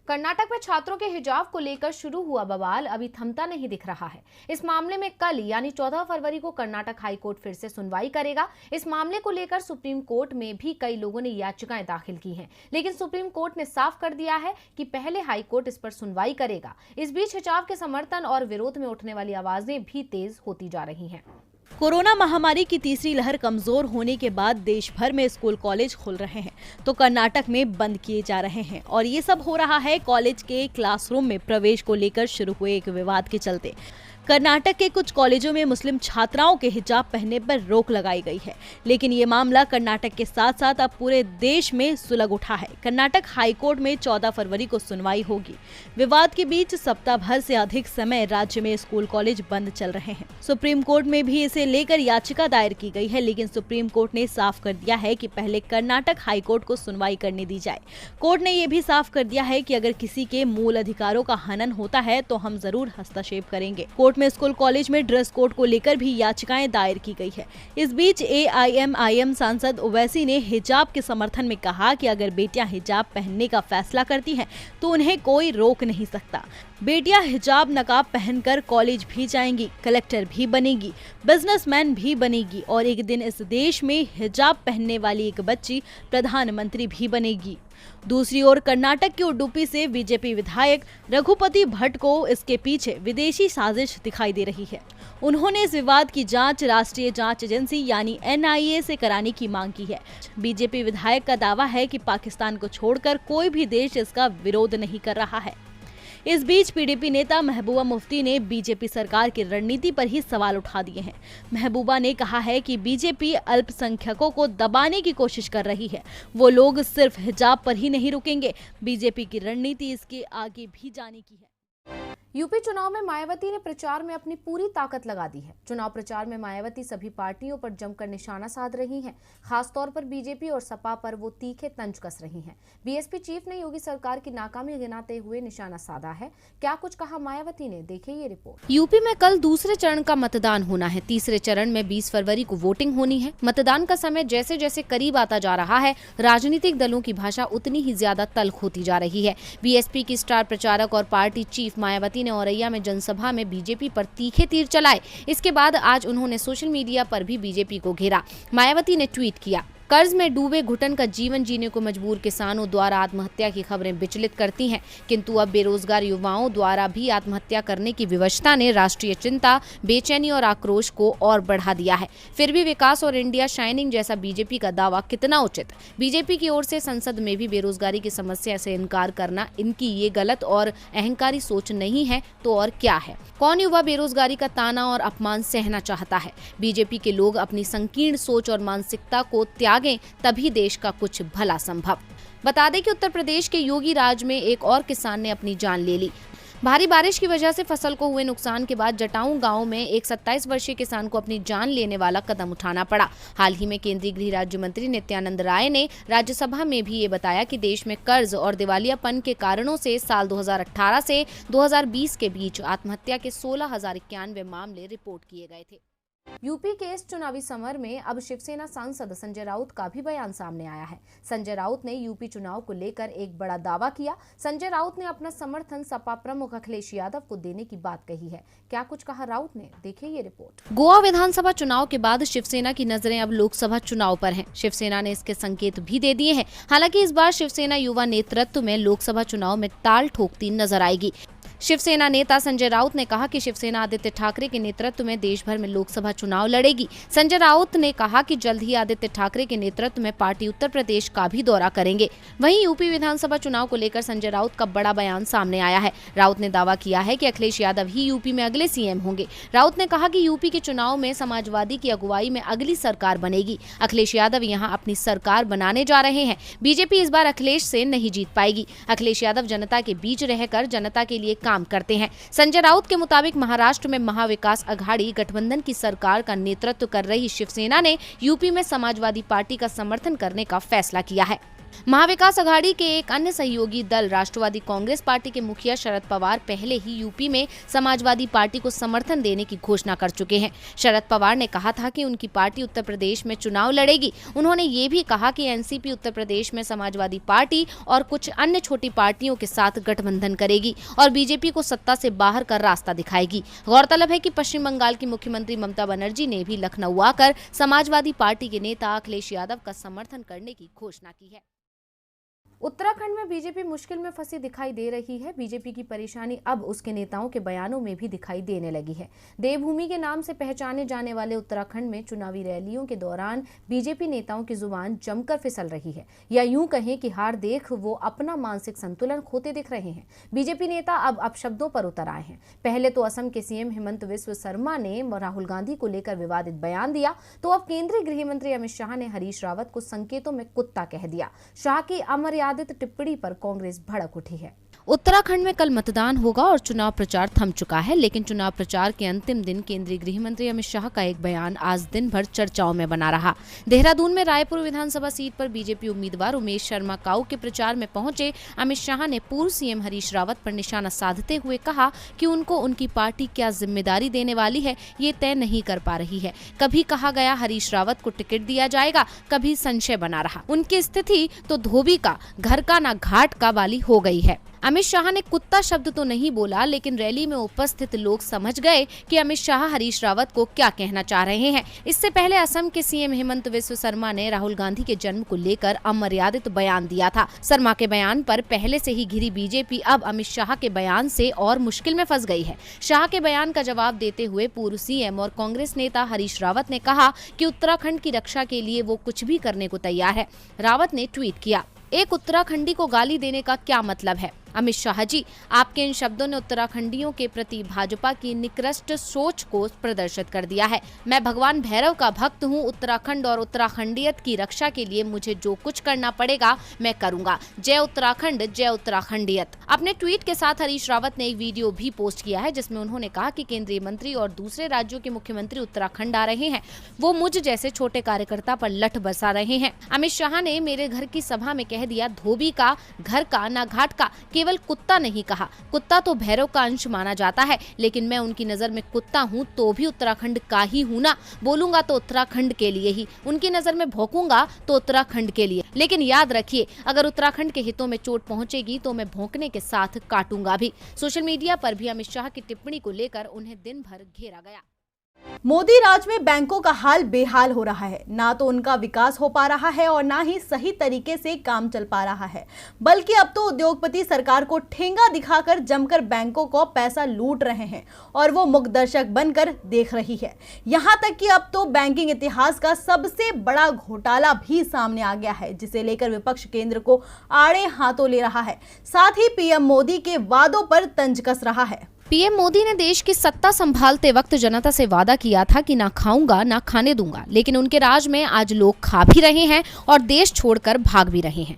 कर्नाटक में छात्रों के हिजाब को लेकर शुरू हुआ बवाल अभी थमता नहीं दिख रहा है। इस मामले में कल यानी 14 फरवरी को कर्नाटक हाई कोर्ट फिर से सुनवाई करेगा। इस मामले को लेकर सुप्रीम कोर्ट में भी कई लोगों ने याचिकाएं दाखिल की हैं, लेकिन सुप्रीम कोर्ट ने साफ कर दिया है कि पहले हाई कोर्ट इस पर सुनवाई करेगा। इस बीच हिजाब के समर्थन और विरोध में उठने वाली आवाजें भी तेज होती जा रही हैं। कोरोना महामारी की तीसरी लहर कमजोर होने के बाद देश भर में स्कूल कॉलेज खुल रहे हैं तो कर्नाटक में बंद किए जा रहे हैं, और ये सब हो रहा है कॉलेज के क्लासरूम में प्रवेश को लेकर शुरू हुए एक विवाद के चलते। कर्नाटक के कुछ कॉलेजों में मुस्लिम छात्राओं के हिजाब पहनने पर रोक लगाई गई है, लेकिन ये मामला कर्नाटक के साथ साथ अब पूरे देश में सुलग उठा है। कर्नाटक हाई कोर्ट में 14 फरवरी को सुनवाई होगी। विवाद के बीच सप्ताह भर से अधिक समय राज्य में स्कूल कॉलेज बंद चल रहे हैं। सुप्रीम कोर्ट में भी इसे लेकर याचिका दायर की गई है, लेकिन सुप्रीम कोर्ट ने साफ कर दिया है कि पहले कर्नाटक हाई कोर्ट को सुनवाई करने दी जाए। कोर्ट ने यह भी साफ कर दिया है कि अगर किसी के मूल अधिकारों का हनन होता है तो हम जरूर हस्तक्षेप करेंगे। में स्कूल कॉलेज में ड्रेस कोड को लेकर भी याचिकाएं दायर की गई है। इस बीच AIMIM सांसद ओवैसी ने हिजाब के समर्थन में कहा कि अगर बेटियां हिजाब पहनने का फैसला करती हैं तो उन्हें कोई रोक नहीं सकता। बेटियां हिजाब नकाब पहनकर कॉलेज भी जाएंगी, कलेक्टर भी बनेगी, बिजनेसमैन भी बनेगी और एक दिन इस देश में हिजाब पहनने वाली एक बच्ची प्रधानमंत्री भी बनेगी। दूसरी ओर कर्नाटक के उडुपी से बीजेपी विधायक रघुपति भट्ट को इसके पीछे विदेशी साजिश दिखाई दे रही है। उन्होंने इस विवाद की जांच राष्ट्रीय जांच एजेंसी यानी NIA से कराने की मांग की है। बीजेपी विधायक का दावा है कि पाकिस्तान को छोड़कर कोई भी देश इसका विरोध नहीं कर रहा है। इस बीच PDP नेता महबूबा मुफ्ती ने बीजेपी सरकार की रणनीति पर ही सवाल उठा दिए हैं। महबूबा ने कहा है कि बीजेपी अल्पसंख्यकों को दबाने की कोशिश कर रही है। वो लोग सिर्फ हिजाब पर ही नहीं रुकेंगे, बीजेपी की रणनीति इसके आगे भी जाने की है। यूपी चुनाव में मायावती ने प्रचार में अपनी पूरी ताकत लगा दी है। चुनाव प्रचार में मायावती सभी पार्टियों पर जमकर निशाना साध रही हैं। खासतौर पर बीजेपी और सपा पर वो तीखे तंज कस रही हैं। बीएसपी चीफ ने योगी सरकार की नाकामी गिनाते हुए निशाना साधा है। क्या कुछ कहा मायावती ने, देखिए ये रिपोर्ट। यूपी में कल दूसरे चरण का मतदान होना है। तीसरे चरण में 20 फरवरी को वोटिंग होनी है। मतदान का समय जैसे जैसे करीब आता जा रहा है, राजनीतिक दलों की भाषा उतनी ही ज्यादा तल्ख होती जा रही है। बीएसपी की स्टार प्रचारक और पार्टी चीफ मायावती ने औरैया में जनसभा में बीजेपी पर तीखे तीर चलाए। इसके बाद आज उन्होंने सोशल मीडिया पर भी बीजेपी को घेरा। मायावती ने ट्वीट किया, कर्ज में डूबे घुटन का जीवन जीने को मजबूर किसानों द्वारा आत्महत्या की खबरें विचलित करती हैं, किंतु अब बेरोजगार युवाओं द्वारा भी आत्महत्या करने की विवशता ने राष्ट्रीय चिंता, बेचैनी और आक्रोश को और बढ़ा दिया है। फिर भी विकास और इंडिया शाइनिंग जैसा बीजेपी का दावा कितना उचित। बीजेपी की ओर से संसद में भी बेरोजगारी की समस्या से इनकार करना इनकी ये गलत और अहंकारी सोच नहीं है तो और क्या है। कौन युवा बेरोजगारी का ताना और अपमान सहना चाहता है। बीजेपी के लोग अपनी संकीर्ण सोच और मानसिकता को त्यागें, तभी देश का कुछ भला संभव। बता दें कि उत्तर प्रदेश के योगी राज में एक और किसान ने अपनी जान ले ली। भारी बारिश की वजह से फसल को हुए नुकसान के बाद जटाऊ गांव में एक 27 वर्षीय किसान को अपनी जान लेने वाला कदम उठाना पड़ा। हाल ही में केंद्रीय गृह राज्य मंत्री नित्यानंद राय ने राज्यसभा में भी ये बताया कि देश में कर्ज और दिवालियापन के कारणों से साल 2018 से 2020 के बीच आत्महत्या के 16,091 मामले रिपोर्ट किए गए थे। यूपी के इस चुनावी समर में अब शिवसेना सांसद संजय राउत का भी बयान सामने आया है। संजय राउत ने यूपी चुनाव को लेकर एक बड़ा दावा किया। संजय राउत ने अपना समर्थन सपा प्रमुख अखिलेश यादव को देने की बात कही है। क्या कुछ कहा राउत ने, देखिए ये रिपोर्ट। गोवा विधानसभा चुनाव के बाद शिवसेना की नजरें अब लोकसभा चुनाव पर हैं। शिवसेना ने इसके संकेत भी दे दिए हैं। हालांकि इस बार शिवसेना युवा नेतृत्व में लोकसभा चुनाव में ताल ठोकती नजर आएगी। शिवसेना नेता संजय राउत ने कहा कि शिवसेना आदित्य ठाकरे के नेतृत्व में देश भर में लोकसभा चुनाव लड़ेगी। संजय राउत ने कहा कि जल्द ही आदित्य ठाकरे के नेतृत्व में पार्टी उत्तर प्रदेश का भी दौरा करेंगे। वहीं यूपी विधानसभा चुनाव को लेकर संजय राउत का बड़ा बयान सामने आया है। राउत ने दावा किया है कि अखिलेश यादव ही यूपी में अगले CM होंगे। राउत ने कहा कि यूपी के चुनाव में समाजवादी की अगुवाई में अगली सरकार बनेगी। अखिलेश यादव यहाँ अपनी सरकार बनाने जा रहे हैं। बीजेपी इस बार अखिलेश से नहीं जीत पाएगी। अखिलेश यादव जनता के बीच रहकर जनता के लिए काम करते हैं। संजय राउत के मुताबिक महाराष्ट्र में महाविकास अघाड़ी गठबंधन की सरकार का नेतृत्व कर रही शिवसेना ने यूपी में समाजवादी पार्टी का समर्थन करने का फैसला किया है। महाविकास अघाड़ी के एक अन्य सहयोगी दल राष्ट्रवादी कांग्रेस पार्टी के मुखिया शरद पवार पहले ही यूपी में समाजवादी पार्टी को समर्थन देने की घोषणा कर चुके हैं। शरद पवार ने कहा था कि उनकी पार्टी उत्तर प्रदेश में चुनाव लड़ेगी। उन्होंने ये भी कहा कि एनसीपी उत्तर प्रदेश में समाजवादी पार्टी और कुछ अन्य छोटी पार्टियों के साथ गठबंधन करेगी और बीजेपी को सत्ता से बाहर का रास्ता दिखाएगी। गौरतलब है कि पश्चिम बंगाल की मुख्यमंत्री ममता बनर्जी ने भी लखनऊ आकर समाजवादी पार्टी के नेता अखिलेश यादव का समर्थन करने की घोषणा की है। उत्तराखंड में बीजेपी मुश्किल में फंसी दिखाई दे रही है। बीजेपी की परेशानी अब उसके नेताओं के बयानों में भी दिखाई देने लगी है। देवभूमि के नाम से पहचाने जाने वाले उत्तराखंड में चुनावी रैलियों के दौरान बीजेपी नेताओं की जुबान जमकर फिसल रही है, या यूं कहें कि हार देख वो अपना मानसिक संतुलन खोते दिख रहे हैं। बीजेपी नेता अब अपशब्दों पर उतर आए हैं। पहले तो असम के सीएम हिमंत बिस्वा शर्मा ने राहुल गांधी को लेकर विवादित बयान दिया, तो अब केंद्रीय गृह मंत्री अमित शाह ने हरीश रावत को संकेतों में कुत्ता कह दिया। शाह की अमर्यादित टिप्पणी पर कांग्रेस भड़क उठी है। उत्तराखंड में कल मतदान होगा और चुनाव प्रचार थम चुका है, लेकिन चुनाव प्रचार के अंतिम दिन केंद्रीय गृह मंत्री अमित शाह का एक बयान आज दिन भर चर्चाओं में बना रहा। देहरादून में रायपुर विधानसभा सीट पर बीजेपी उम्मीदवार उमेश शर्मा काऊ के प्रचार में पहुंचे अमित शाह ने पूर्व सीएम हरीश रावत पर निशाना साधते हुए कहा कि उनको उनकी पार्टी क्या जिम्मेदारी देने वाली है ये तय नहीं कर पा रही है। कभी कहा गया हरीश रावत को टिकट दिया जाएगा, कभी संशय बना रहा। उनकी स्थिति तो धोबी का घर का ना घाट का वाली हो गई है। अमित शाह ने कुत्ता शब्द तो नहीं बोला, लेकिन रैली में उपस्थित लोग समझ गए कि अमित शाह हरीश रावत को क्या कहना चाह रहे हैं। इससे पहले असम के सीएम हिमंत बिस्वा शर्मा ने राहुल गांधी के जन्म को लेकर अमर्यादित बयान दिया था। शर्मा के बयान पर पहले से ही घिरी बीजेपी अब अमित शाह के बयान से और मुश्किल में फंस गई है। शाह के बयान का जवाब देते हुए पूर्व सीएम और कांग्रेस नेता हरीश रावत ने कहा कि उत्तराखंड की रक्षा के लिए वो कुछ भी करने को तैयार है। रावत ने ट्वीट किया, एक उत्तराखंडी को गाली देने का क्या मतलब है? अमित शाह जी, आपके इन शब्दों ने उत्तराखंडियों के प्रति भाजपा की निकृष्ट सोच को प्रदर्शित कर दिया है। मैं भगवान भैरव का भक्त हूँ। उत्तराखंड और उत्तराखंडियत की रक्षा के लिए मुझे जो कुछ करना पड़ेगा मैं करूंगा। जय उत्तराखंड, जय उत्तराखंडियत। अपने ट्वीट के साथ हरीश रावत ने एक वीडियो भी पोस्ट किया है, जिसमें उन्होंने कहा कि केंद्रीय मंत्री और दूसरे राज्यों के मुख्यमंत्री उत्तराखंड आ रहे हैं, वो मुझ जैसे छोटे कार्यकर्ता पर लठ बरसा रहे हैं। अमित शाह ने मेरे घर की सभा में कह दिया, धोबी का घर का ना घाट का। केवल कुत्ता नहीं कहा। कुत्ता तो भैरव का अंश माना जाता है, लेकिन मैं उनकी नजर में कुत्ता हूँ तो भी उत्तराखंड का ही हूँ ना। बोलूंगा तो उत्तराखंड के लिए ही, उनकी नजर में भौंकूंगा तो उत्तराखंड के लिए। लेकिन याद रखिए, अगर उत्तराखंड के हितों में चोट पहुंचेगी तो मैं भौंकने के साथ काटूंगा भी। सोशल मीडिया पर भी अमित शाह की टिप्पणी को लेकर उन्हें दिन भर घेरा गया। मोदी राज में बैंकों का हाल बेहाल हो रहा है। ना तो उनका विकास हो पा रहा है और ना ही सही तरीके से काम चल पा रहा है, बल्कि अब तो उद्योगपति सरकार को ठेंगा दिखाकर जमकर बैंकों को पैसा लूट रहे हैं और वो मुकदर्शक बनकर देख रही है। यहां तक कि अब तो बैंकिंग इतिहास का सबसे बड़ा घोटाला भी सामने आ गया है, जिसे लेकर विपक्ष केंद्र को आड़े हाथों ले रहा है। साथ ही पीएम मोदी के वादों पर तंज कस रहा है। पीएम मोदी ने देश की सत्ता संभालते वक्त जनता से वादा किया था कि ना खाऊंगा ना खाने दूंगा, लेकिन उनके राज में आज लोग खा भी रहे हैं और देश छोड़कर भाग भी रहे हैं।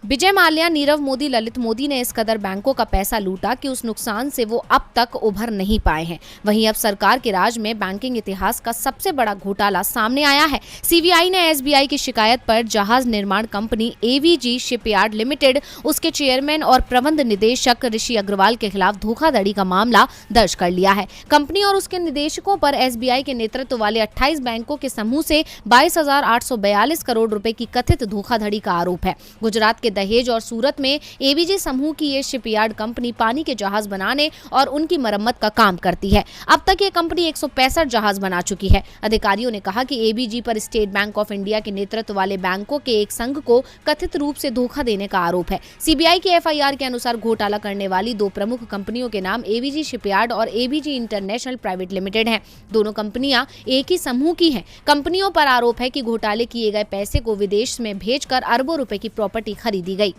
विजय माल्या, नीरव मोदी, ललित मोदी ने इस कदर बैंकों का पैसा लूटा कि उस नुकसान से वो अब तक उभर नहीं पाए हैं। वहीं अब सरकार के राज में बैंकिंग इतिहास का सबसे बड़ा घोटाला सामने आया है। सीबीआई ने एसबीआई की शिकायत पर जहाज निर्माण कंपनी एवीजी शिपयार्ड लिमिटेड, उसके चेयरमैन और प्रबंध निदेशक ऋषि अग्रवाल के खिलाफ धोखाधड़ी का मामला दर्ज कर लिया है। कंपनी और उसके निदेशकों पर एसबीआई के नेतृत्व वाले 28 बैंकों के समूह से 22,842 करोड़ रुपए की कथित धोखाधड़ी का आरोप है। गुजरात के दहेज और सूरत में एबीजी समूह की ये शिपयार्ड कंपनी पानी के जहाज बनाने और उनकी मरम्मत का काम करती है। अब तक ये कंपनी 165 जहाज बना चुकी है। अधिकारियों ने कहा कि एबीजी पर स्टेट बैंक ऑफ इंडिया के नेतृत्व वाले बैंकों के एक संघ को कथित रूप से धोखा देने का आरोप है। सीबीआई की एफआईआर के अनुसार घोटाला करने वाली दो प्रमुख कंपनियों के नाम एबीजी शिपयार्ड और एबीजी इंटरनेशनल प्राइवेट लिमिटेड हैं। दोनों कंपनियां एक ही समूह की हैं। कंपनियों पर आरोप है कि घोटाले किए गए पैसे को विदेश में भेजकर अरबों रुपए की प्रॉपर्टी खरीदी गई।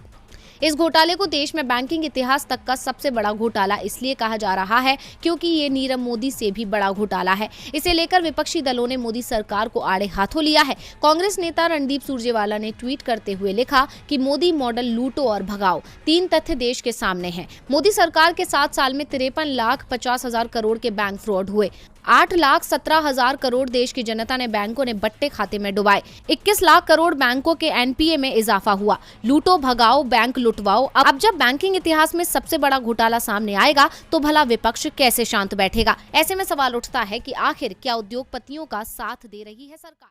इस घोटाले को देश में बैंकिंग इतिहास तक का सबसे बड़ा घोटाला इसलिए कहा जा रहा है क्योंकि ये नीरव मोदी से भी बड़ा घोटाला है। इसे लेकर विपक्षी दलों ने मोदी सरकार को आड़े हाथों लिया है। कांग्रेस नेता रणदीप सुरजेवाला ने ट्वीट करते हुए लिखा कि मोदी मॉडल लूटो और भगाओ। 3 तथ्य देश के सामने हैं। मोदी सरकार के 7 साल में 53,50,000 करोड़ के बैंक फ्रॉड हुए। 8,17,000 करोड़ देश की जनता ने बैंकों ने बट्टे खाते में डुबाए। 21 लाख करोड़ बैंकों के एनपीए में इजाफा हुआ। लूटो भगाओ बैंक लुटवाओ। अब जब बैंकिंग इतिहास में सबसे बड़ा घोटाला सामने आएगा तो भला विपक्ष कैसे शांत बैठेगा? ऐसे में सवाल उठता है कि आखिर क्या उद्योगपतियों का साथ दे रही है सरकार?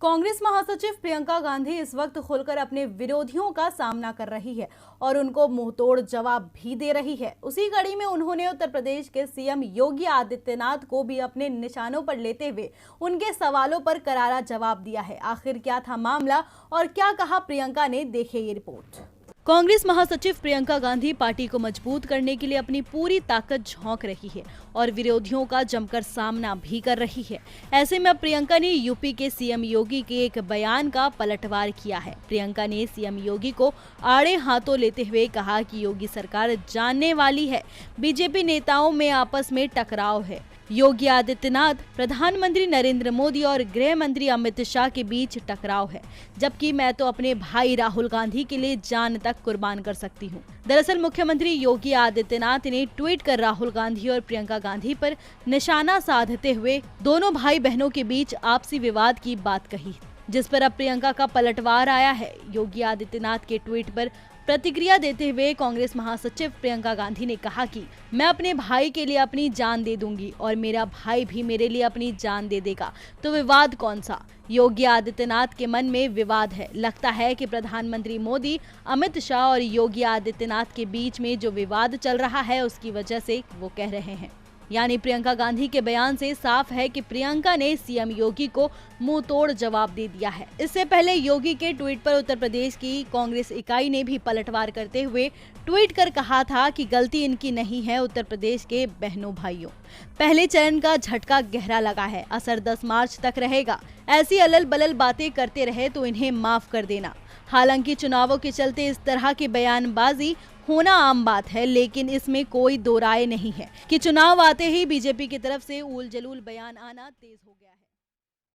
कांग्रेस महासचिव प्रियंका गांधी इस वक्त खुलकर अपने विरोधियों का सामना कर रही है और उनको मुंहतोड़ जवाब भी दे रही है। उसी कड़ी में उन्होंने उत्तर प्रदेश के सीएम योगी आदित्यनाथ को भी अपने निशानों पर लेते हुए उनके सवालों पर करारा जवाब दिया है। आखिर क्या था मामला और क्या कहा प्रियंका ने, देखिए ये रिपोर्ट। कांग्रेस महासचिव प्रियंका गांधी पार्टी को मजबूत करने के लिए अपनी पूरी ताकत झोंक रही है और विरोधियों का जमकर सामना भी कर रही है। ऐसे में अब प्रियंका ने यूपी के सीएम योगी के एक बयान का पलटवार किया है। प्रियंका ने सीएम योगी को आड़े हाथों लेते हुए कहा कि योगी सरकार जानने वाली है बीजेपी नेताओं में आपस में टकराव है। योगी आदित्यनाथ, प्रधानमंत्री नरेंद्र मोदी और गृह मंत्री अमित शाह के बीच टकराव है, जबकि मैं तो अपने भाई राहुल गांधी के लिए जान तक कुर्बान कर सकती हूं। दरअसल मुख्यमंत्री योगी आदित्यनाथ ने ट्वीट कर राहुल गांधी और प्रियंका गांधी पर निशाना साधते हुए दोनों भाई बहनों के बीच आपसी विवाद की बात कही, जिस पर अब प्रियंका का पलटवार आया है। योगी आदित्यनाथ के ट्वीट पर प्रतिक्रिया देते हुए कांग्रेस महासचिव प्रियंका गांधी ने कहा कि मैं अपने भाई के लिए अपनी जान दे दूंगी और मेरा भाई भी मेरे लिए अपनी जान दे देगा, तो विवाद कौन सा? योगी आदित्यनाथ के मन में विवाद है। लगता है कि प्रधानमंत्री मोदी, अमित शाह और योगी आदित्यनाथ के बीच में जो विवाद चल रहा है उसकी वजह से वो कह रहे हैं। यानी प्रियंका गांधी के बयान से साफ है कि प्रियंका ने सीएम योगी को मुंह तोड़ जवाब दे दिया है। इससे पहले योगी के ट्वीट पर उत्तर प्रदेश की कांग्रेस इकाई ने भी पलटवार करते हुए ट्वीट कर कहा था कि गलती इनकी नहीं है, उत्तर प्रदेश के बहनों भाइयों। पहले चरण का झटका गहरा लगा है, असर 10 मार्च तक रहेगा। ऐसी अलल बलल बातें करते रहे तो इन्हें माफ कर देना। हालांकि चुनावों के चलते इस तरह की बयानबाजी होना आम बात है, लेकिन इसमें कोई दो राय नहीं है कि चुनाव आते ही बीजेपी की तरफ से ऊल जलूल बयान आना तेज होगा।